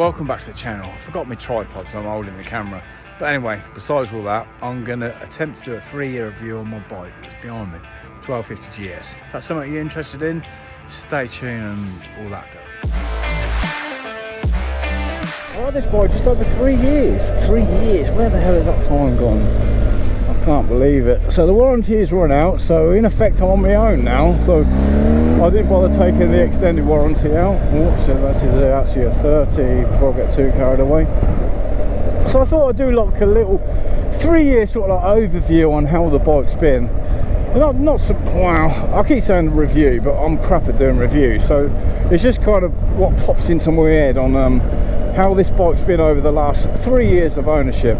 Welcome back to the channel. I forgot my tripod, so I'm holding the camera. But anyway, besides all that, I'm going to attempt to do a 3-year review on my bike that's behind me, 1250 GS. If that's something you're interested in, stay tuned and all that go. I had this bike just over 3 years. 3 years? Where the hell has that time gone? I can't believe it. So the warranty is run out, so in effect I'm on my own now. So I didn't bother taking the extended warranty out. Oops, that's actually a 30 before I get too carried away. So I thought I'd do like a little 3-year sort of like overview on how the bike's been. Wow, I keep saying review, but I'm crap at doing reviews. So it's just kind of what pops into my head on how this bike's been over the last 3 years of ownership.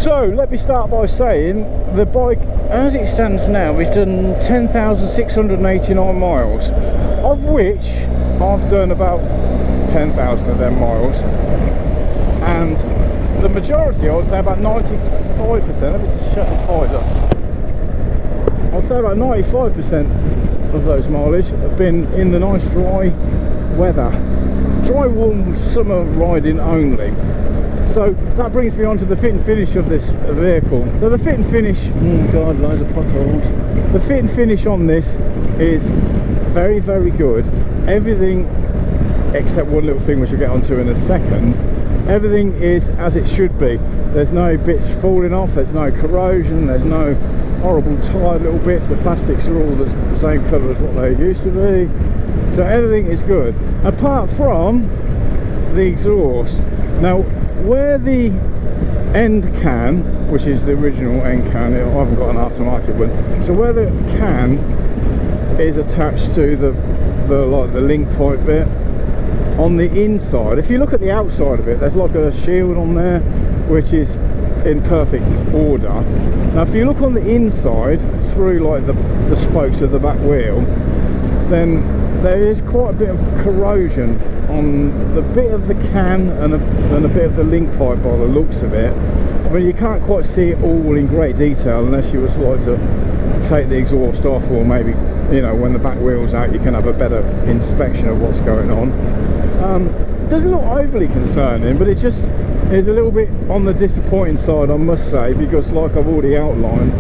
So let me start by saying the bike as it stands now is done 10,689 miles, of which I've done about 10,000 of them miles, and the majority, I would say about 95%, let me shut this fire up, I'd say about 95% of those mileage have been in the nice dry weather, dry warm summer riding only. So that brings me on to the fit and finish of this vehicle. So the fit and finish, oh god, loads of potholes. The fit and finish on this is very, very good. Everything, except one little thing which we'll get onto in a second, everything is as it should be. There's no bits falling off, there's no corrosion, there's no horrible tired little bits. The plastics are all the same colour as what they used to be. So everything is good, apart from the exhaust. Now, where the end can, which is the original end can, I haven't got an aftermarket one, so where the can is attached to the link pipe bit, on the inside, if you look at the outside of it, there's like a shield on there which is in perfect order. Now if you look on the inside through like the spokes of the back wheel, then there is quite a bit of corrosion on the bit of the can and a bit of the link pipe by the looks of it. I mean, you can't quite see it all in great detail unless you would like to take the exhaust off, or maybe, you know, when the back wheel's out you can have a better inspection of what's going on. It doesn't look overly concerning, but it just is a little bit on the disappointing side, I must say, because like I've already outlined,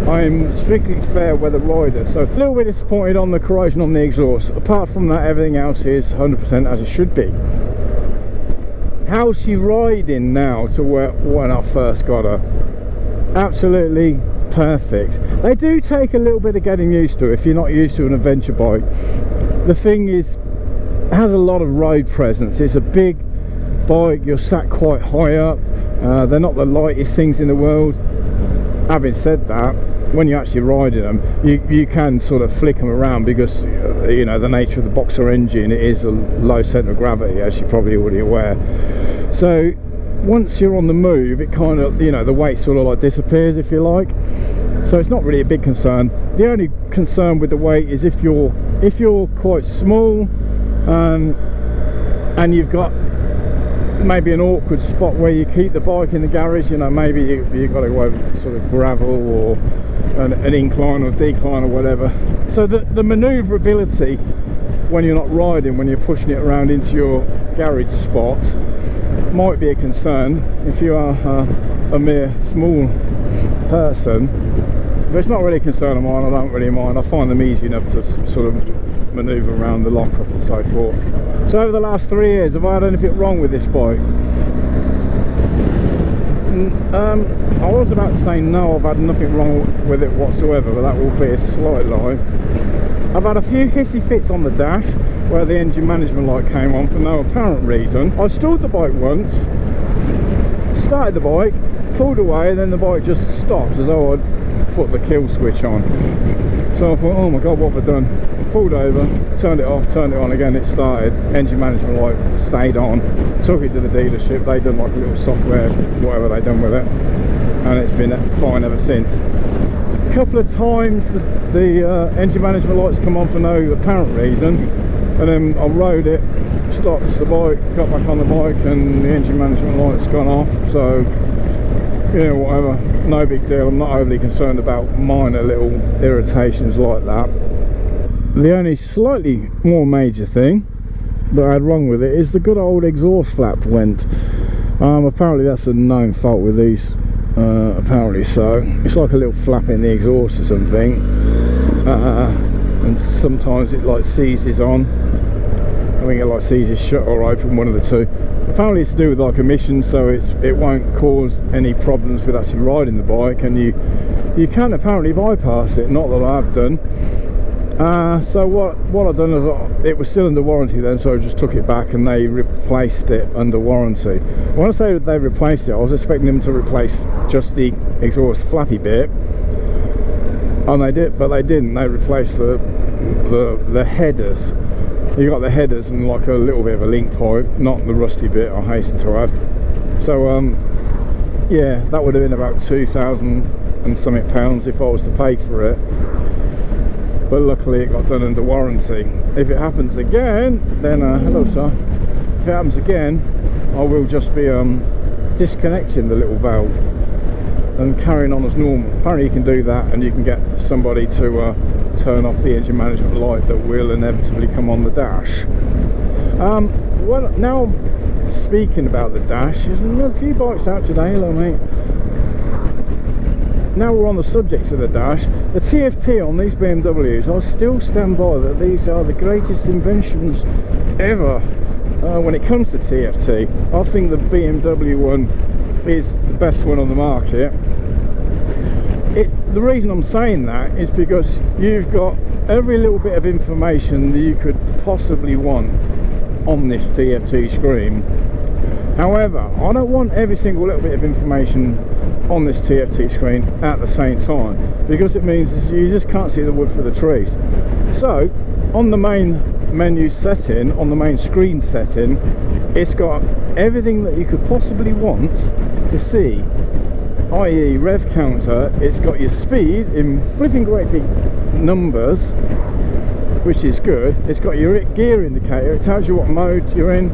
I'm strictly fair weather rider, so a little bit disappointed on the corrosion on the exhaust. Apart from that, everything else is 100% as it should be. How's she riding now to where when I first got her? Absolutely perfect. They do take a little bit of getting used to if you're not used to an adventure bike. The thing is, it has a lot of road presence. It's a big bike, you're sat quite high up, they're not the lightest things in the world. Having said that, when you're actually riding them, you can sort of flick them around because, you know, the nature of the boxer engine, it is a low centre of gravity, as you're probably already aware. So once you're on the move, it kind of, you know, the weight sort of like disappears, if you like. So it's not really a big concern. The only concern with the weight is if you're quite small and you've got maybe an awkward spot where you keep the bike in the garage, you know, maybe you've got to go over sort of gravel or an incline or decline or whatever. So the manoeuvrability when you're not riding, when you're pushing it around into your garage spot, might be a concern if you are a mere small person. But it's not really a concern of mine. I don't really mind. I find them easy enough to sort of manoeuvre around the lockup and so forth. So over the last 3 years, have I had anything wrong with this bike? I was about to say no, I've had nothing wrong with it whatsoever, but that will be a slight lie. I've had a few hissy fits on the dash where the engine management light came on for no apparent reason. I stalled the bike once, started the bike, pulled away, and then the bike just stopped as though I'd put the kill switch on. So I thought, oh my god, what have I done? I pulled over, turned it off, turned it on again, it started. Engine management light stayed on. Took it to the dealership, they done like a little software, whatever they done with it, and it's been fine ever since. A couple of times the engine management lights come on for no apparent reason, and then I rode it, stopped the bike, got back on the bike, and the engine management light's gone off. So, you know, whatever, no big deal. I'm not overly concerned about minor little irritations like that. The only slightly more major thing that I had wrong with it is the good old exhaust flap went. Apparently that's a known fault with these. Apparently so. It's like a little flap in the exhaust or something, and sometimes it like seizes on. I think it like seizes shut or open, one of the two. Apparently it's to do with like emissions, so it won't cause any problems with actually riding the bike, and you can apparently bypass it. Not that I've done. So what I've done is it was still under warranty then, so I just took it back and they replaced it under warranty. When I say they replaced it, I was expecting them to replace just the exhaust flappy bit, and they did, but they didn't. They replaced the headers. You got the headers and like a little bit of a link pipe, not the rusty bit, I hasten to add. So yeah, that would have been about £2,000 and something if I was to pay for it. But luckily it got done under warranty. If it happens again, then hello sir. If it happens again, I will just be disconnecting the little valve and carrying on as normal. Apparently you can do that, and you can get somebody to turn off the engine management light that will inevitably come on the dash. Well, now speaking about the dash, there's a few bikes out today. Hello mate. Now we're on the subject of the dash, the TFT on these BMWs, I still stand by that these are the greatest inventions ever. When it comes to TFT, I think the BMW one is the best one on the market. The reason I'm saying that is because you've got every little bit of information that you could possibly want on this TFT screen. However, I don't want every single little bit of information on this TFT screen at the same time, because it means you just can't see the wood for the trees. So on the main menu setting, on the main screen setting, it's got everything that you could possibly want to see, i.e. rev counter. It's got your speed in flipping great big numbers, which is good. It's got your gear indicator, it tells you what mode you're in.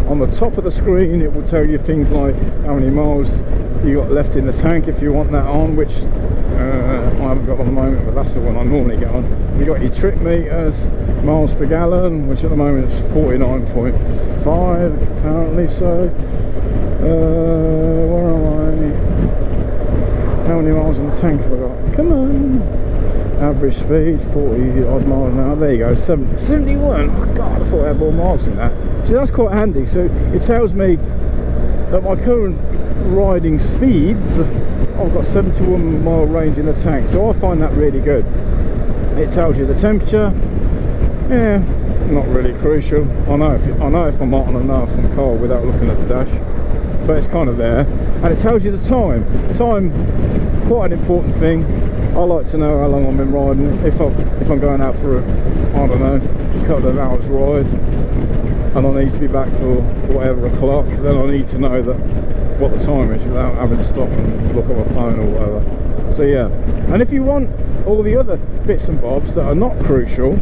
On the top of the screen it will tell you things like how many miles you got left in the tank if you want that on, which I haven't got on the moment, but that's the one I normally get on. You got your trip meters, miles per gallon, which at the moment is 49.5 apparently. So where am I? How many miles in the tank have I got? Come on. Average speed 40 odd miles an hour. There you go, 71. Oh god, I thought I had more miles than that. So that's quite handy. So it tells me that my current riding speeds, I've got 71 mile range in the tank, so I find that really good. It tells you the temperature. Yeah, not really crucial. I know if I'm hot and I know if I'm cold without looking at the dash, but it's kind of there. And it tells you the time. Time, quite an important thing. I like to know how long I've been riding. If I'm going out for a couple of hours ride, and I need to be back for whatever o'clock, then I need to know that what the time is without having to stop and look at my phone or whatever. So yeah, and if you want all the other bits and bobs that are not crucial,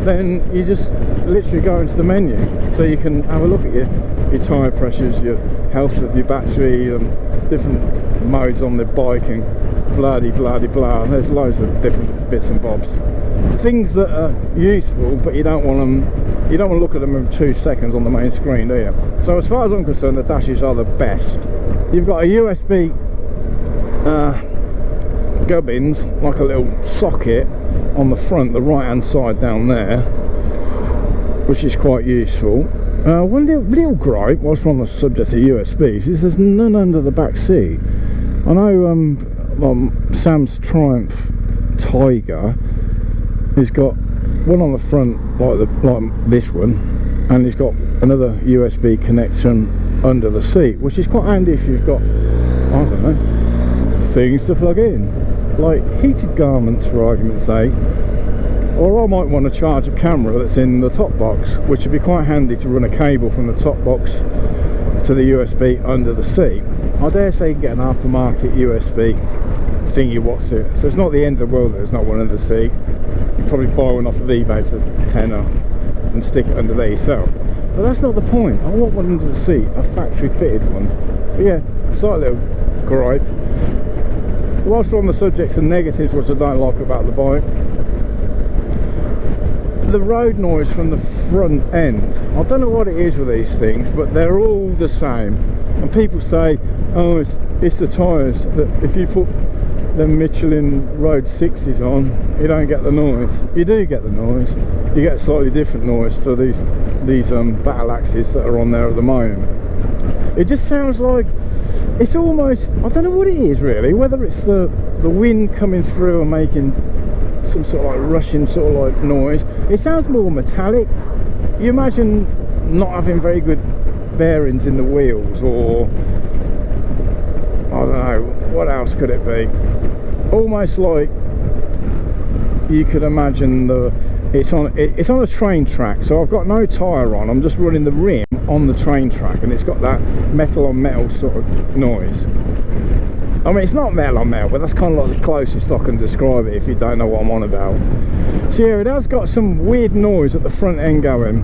then you just literally go into the menu, so you can have a look at your tyre pressures, your health of your battery, and different modes on the bike, and blah de blah de blah. There's loads of different bits and bobs, things that are useful, but you don't want to look at them in 2 seconds on the main screen, do you? So as far as I'm concerned, the dashes are the best. You've got a USB gubbins, like a little socket on the front, the right hand side down there, which is quite useful. One little gripe, whilst we're on the subject of USBs, is there's none under the back seat. I know Sam's Triumph Tiger has got one on the front like this one, and he's got another USB connection under the seat, which is quite handy if you've got, I don't know, things to plug in, like heated garments for argument's sake. Or I might want to charge a camera that's in the top box, which would be quite handy to run a cable from the top box to the USB under the seat. I dare say you can get an aftermarket USB thingy what's it, so it's not the end of the world that there's not one under the seat. You probably buy one off of eBay for £10 and stick it under there yourself, but that's not the point. I want one under the seat, a factory fitted one. But yeah, slight little gripe. Whilst we're on the subjects and negatives, which I don't like about the bike, the road noise from the front end. I don't know what it is with these things, but they're all the same. And people say, oh, it's the tyres, that if you put the Michelin Road 60s on, you don't get the noise. You do get the noise. You get a slightly different noise to these battle axes that are on there at the moment. It just sounds like, it's almost, I don't know what it is really, whether it's the wind coming through and making some sort of like rushing sort of like noise. It sounds more metallic. You imagine not having very good bearings in the wheels, or I don't know, what else could it be? Almost like you could imagine it's on a train track, so I've got no tyre on, I'm just running the rim on the train track, and it's got that metal on metal sort of noise. I mean, it's not metal on metal, but that's kind of like the closest I can describe it if you don't know what I'm on about. So yeah, it has got some weird noise at the front end going.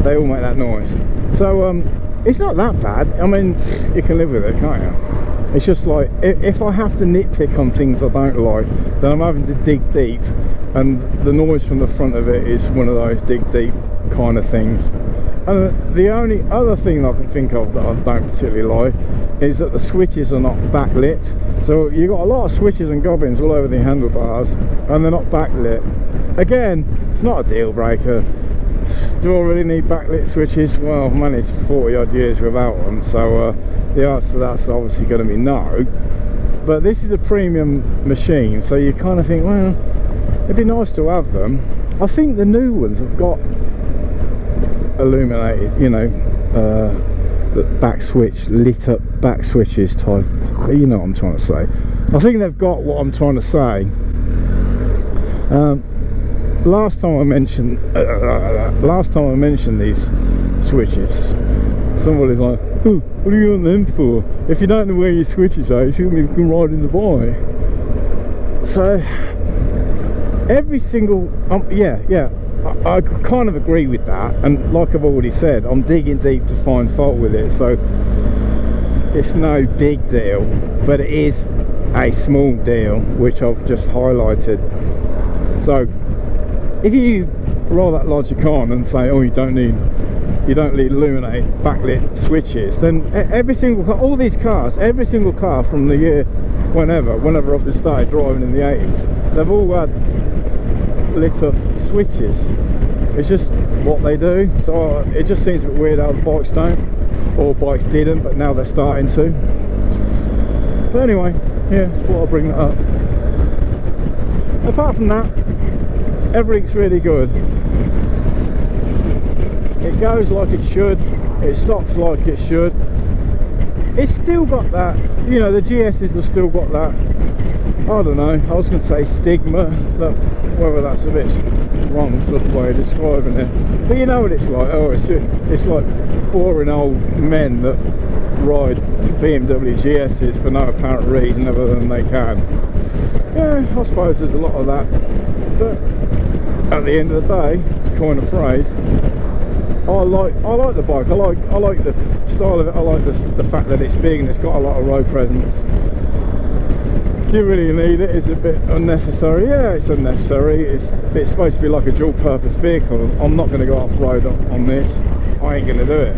They all make that noise. So it's not that bad. I mean, you can live with it, can't you? It's just like, if I have to nitpick on things I don't like, then I'm having to dig deep, and the noise from the front of it is one of those dig deep kind of things. And the only other thing I can think of that I don't particularly like is that the switches are not backlit. So you've got a lot of switches and gubbins all over the handlebars, and they're not backlit. Again, it's not a deal breaker. Do I really need backlit switches? Well, I've managed 40 odd years without them, so the answer to that's obviously going to be no. But this is a premium machine, so you kind of think, well, it'd be nice to have them. I think the new ones have got illuminated, you know, the back switch, lit up back switches type, you know what I'm trying to say. I think they've got what I'm trying to say. Last time I mentioned these switches, somebody's like, oh, what are you on them for? If you don't know where your switches are, you shouldn't be riding the bike. So every single I kind of agree with that, and like I've already said, I'm digging deep to find fault with it, so it's no big deal, but it is a small deal which I've just highlighted. So if you roll that logic on and say, oh, you don't need illuminate backlit switches, then every single car, all these cars, every single car from the year whenever I've started driving in the 80s, they've all had lit up switches. It's just what they do. So it just seems a bit weird how the bikes don't, or bikes didn't, but now they're starting to. But anyway, yeah, just thought I'd bring that up. Apart from that, everything's really good. It goes like it should, it stops like it should. It's still got that, you know, the GS's have still got that, I don't know, I was going to say stigma, that whether that's a bit wrong sort of way of describing it, but you know what it's like. Oh, it's like boring old men that ride BMW GS's for no apparent reason other than they can. Yeah, I suppose there's a lot of that, but at the end of the day, it's a kind of phrase. I like the bike. I like the style of it. I like the fact that it's big and it's got a lot of road presence. Do you really need it? Is it a bit unnecessary? Yeah, it's unnecessary. It's supposed to be like a dual purpose vehicle. I'm not going to go off road on this. I ain't going to do it.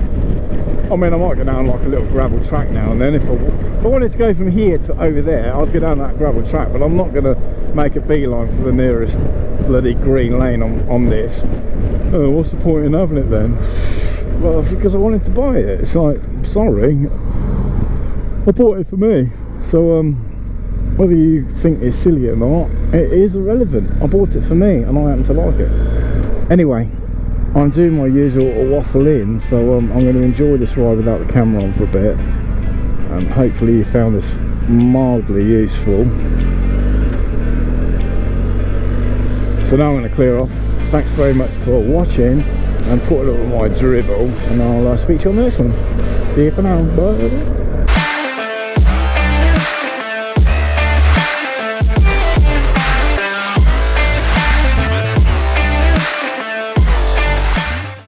I mean, I might go down like a little gravel track now and then. If I wanted to go from here to over there, I'd go down that gravel track, but I'm not going to make a beeline for the nearest bloody green lane on this. Oh, what's the point in having it then? Well, because I wanted to buy it. It's like, sorry, I bought it for me. So whether you think it's silly or not, it is irrelevant. I bought it for me and I happen to like it. Anyway, I'm doing my usual waffle in, so I'm going to enjoy this ride without the camera on for a bit. Hopefully you found this mildly useful. So now I'm going to clear off. Thanks very much for watching, and put a little of my dribble, and I'll speak to you on the next one. See you for now. Bye.